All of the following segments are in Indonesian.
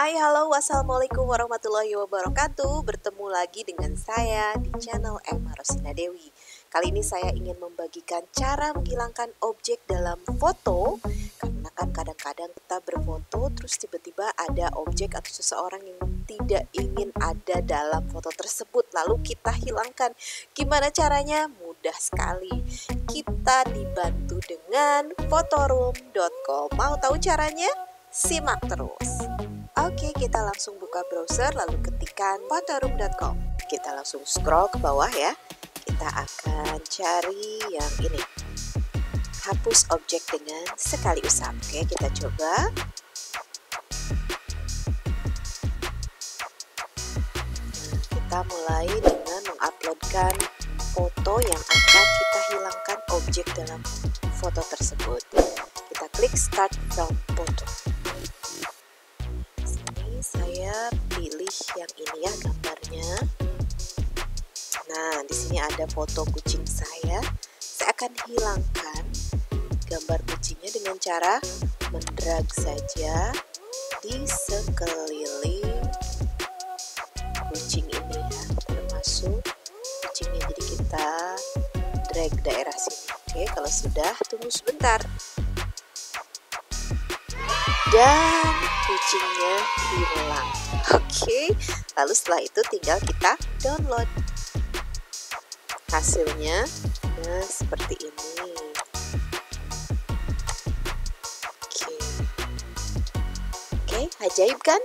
Hai, halo, wassalamualaikum warahmatullahi wabarakatuh. Bertemu lagi dengan saya di channel Emma Rosina Dewi. Kali ini saya ingin membagikan cara menghilangkan objek dalam foto. Karena kan kadang-kadang kita berfoto terus tiba-tiba ada objek atau seseorang yang tidak ingin ada dalam foto tersebut, lalu kita hilangkan. Gimana caranya? Mudah sekali. Kita dibantu dengan photoroom.com. Mau tahu caranya? Simak terus. Oke, kita langsung buka browser lalu ketikkan photoroom.com. Kita langsung scroll ke bawah ya. Kita akan cari yang ini. Hapus objek dengan sekali usap. Oke, kita coba. Nah, kita mulai dengan menguploadkan foto yang akan kita hilangkan objek dalam foto tersebut. Kita klik start from photo. Saya pilih yang ini ya gambarnya. Nah, di sini ada foto kucing saya. Saya akan hilangkan gambar kucingnya dengan cara mendrag saja di sekeliling kucing ini ya, termasuk kucingnya. Jadi kita drag daerah sini. Oke, kalau sudah tunggu sebentar. Dan kucingnya hilang. Oke, lalu setelah itu tinggal kita download hasilnya. Nah, seperti ini. Oke, ajaib kan?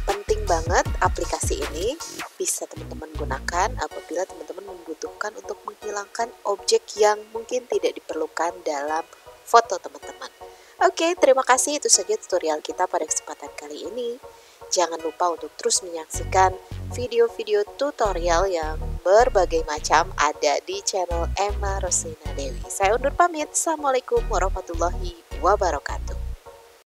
Penting banget aplikasi ini. Bisa teman-teman gunakan apabila teman-teman membutuhkan untuk menghilangkan objek yang mungkin tidak diperlukan dalam foto teman-teman. Oke, terima kasih. Itu saja tutorial kita pada kesempatan kali ini. Jangan lupa untuk terus menyaksikan video-video tutorial yang berbagai macam ada di channel Emma Rosina Dewi. Saya undur pamit. Assalamualaikum warahmatullahi wabarakatuh.